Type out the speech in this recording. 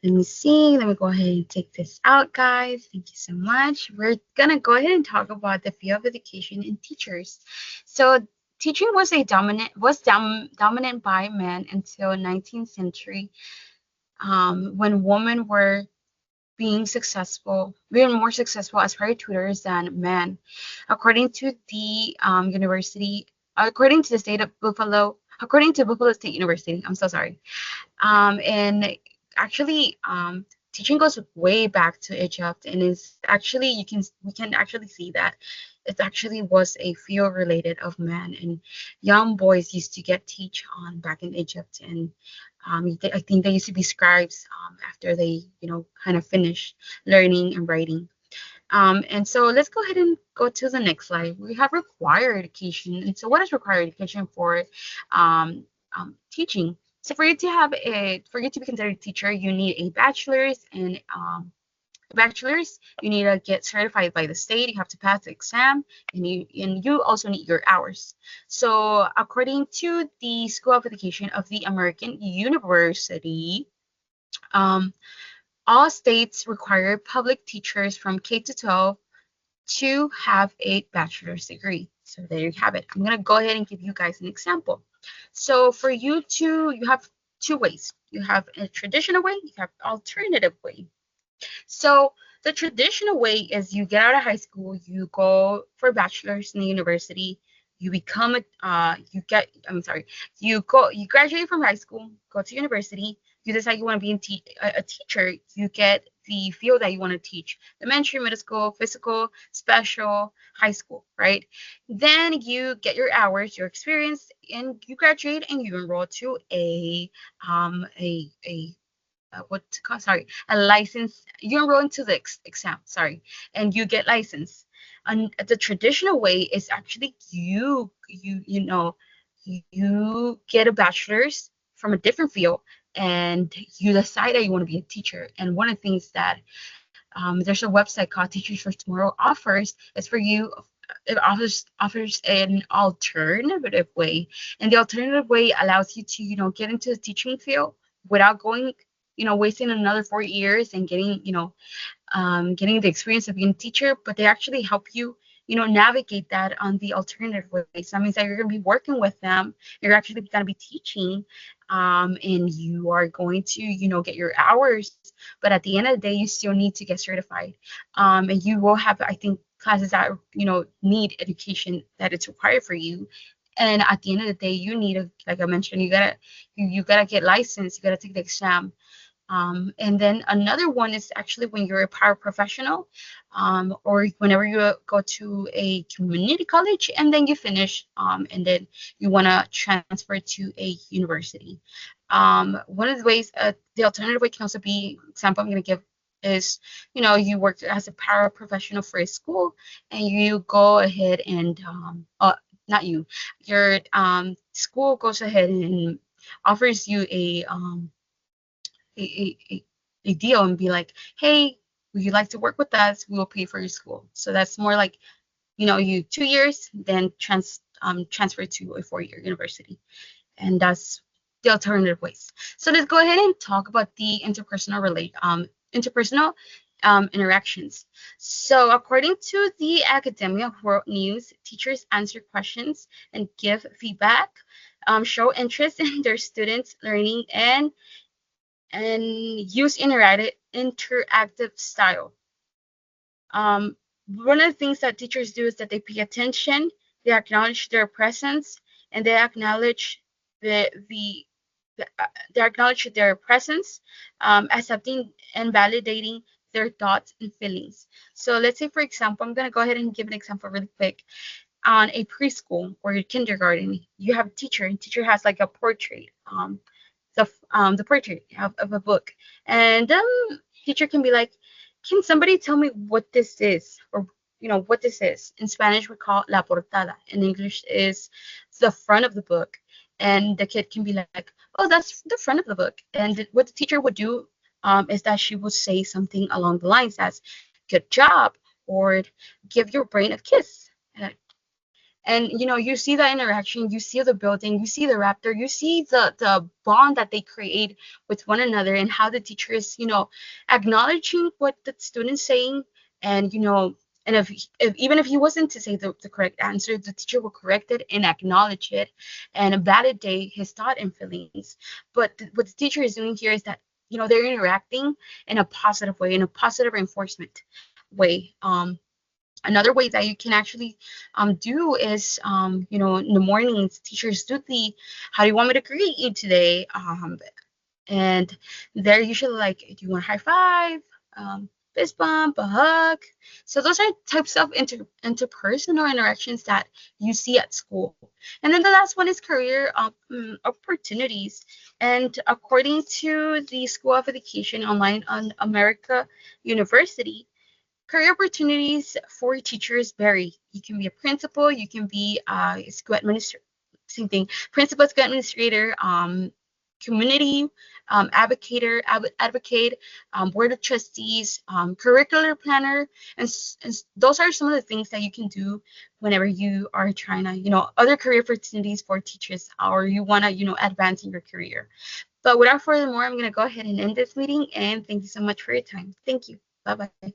Let me see. Let me go ahead and take this out, guys. Thank you so much. We're gonna go ahead and talk about the field of education and teachers. So teaching was a dominant by men until 19th century, when women were being more successful as private tutors than men, according to the university, according to the state of Buffalo, according to Buffalo State University. I'm so sorry. And actually, teaching goes way back to Egypt, and is actually we can actually see that it actually was a field related of men, and young boys used to get teach on back in Egypt, and I think they used to be scribes after they kind of finish learning and writing. And so let's go ahead and go to the next slide. We have required education. And so what is required education for teaching? So for you to be considered a teacher, you need a bachelor's and you need to get certified by the state. You have to pass the exam, and you also need your hours. So according to the School of Education of the American University, um, all states require public teachers from K to 12 to have a bachelor's degree. So there you have it. I'm going to go ahead and give you guys an example. So you have two ways. You have a traditional way, you have alternative way. So the traditional way is you get out of high school, you go for a bachelor's in the university, you become you graduate from high school, go to university, you decide you want to be a teacher, you get the field that you want to teach, elementary, middle school, physical, special, high school, right? Then you get your hours, your experience, and you graduate and you enroll to a what's it called? Sorry, a license. You enroll into the exam, sorry, and you get license. And the traditional way is actually you get a bachelor's from a different field, and you decide that you want to be a teacher. And one of the things that there's a website called Teachers for Tomorrow offers is for you. It offers an alternative way, and the alternative way allows you to get into the teaching field without going wasting another 4 years and getting the experience of being a teacher, but they actually help you, navigate that on the alternative ways. That means that you're going to be working with them. You're actually going to be teaching, and you are going to, get your hours. But at the end of the day, you still need to get certified. And you will have, I think, classes that, need education that it's required for you. And at the end of the day, you need like I mentioned, you gotta get licensed. You gotta take the exam. And then another one is actually when you're a paraprofessional, or whenever you go to a community college and then you finish, and then you want to transfer to a university. One of the ways, the alternative way can also be, example I'm going to give is, you work as a paraprofessional for a school and you go ahead and, not you, your school goes ahead and offers you a deal and be like, hey, would you like to work with us? We will pay for your school. So that's more like, you 2 years, then transfer to a 4-year university. And that's the alternative ways. So let's go ahead and talk about the interpersonal interactions. So according to the Academia World News, teachers answer questions and give feedback, show interest in their students' learning, and use interactive style. One of the things that teachers do is that they pay attention, they acknowledge their presence, and the, they acknowledge their presence, accepting and validating their thoughts and feelings. So let's say, for example, I'm going to go ahead and give an example really quick. On a preschool or a kindergarten, you have a teacher, and teacher has like a portrait. The portrait of a book, and teacher can be like, can somebody tell me what this is, or what this is? In Spanish we call la portada, in English is the front of the book. And the kid can be like, oh, that's the front of the book. And what the teacher would do, is that she would say something along the lines as, good job, or give your brain a kiss. And you see that interaction, you see the building, you see the raptor, you see the bond that they create with one another, and how the teacher is acknowledging what the student's saying. And and if even if he wasn't to say the correct answer, the teacher will correct it and acknowledge it and validate his thought and feelings. But what the teacher is doing here is that they're interacting in a positive way, in a positive reinforcement way. Another way that you can actually do is, in the mornings, teachers do the "How do you want me to greet you today?" And they're usually like, "Do you want a high five? Fist bump, a hug?" So those are types of interpersonal interactions that you see at school. And then the last one is career opportunities. And according to the School of Education Online on America University, career opportunities for teachers vary. You can be a principal, you can be a school administrator, same thing, principal, school administrator, community advocate, board of trustees, curricular planner, and those are some of the things that you can do whenever you are trying to, other career opportunities for teachers, or you want to, advance in your career. But without further more, I'm going to go ahead and end this meeting, and thank you so much for your time. Thank you. Bye bye.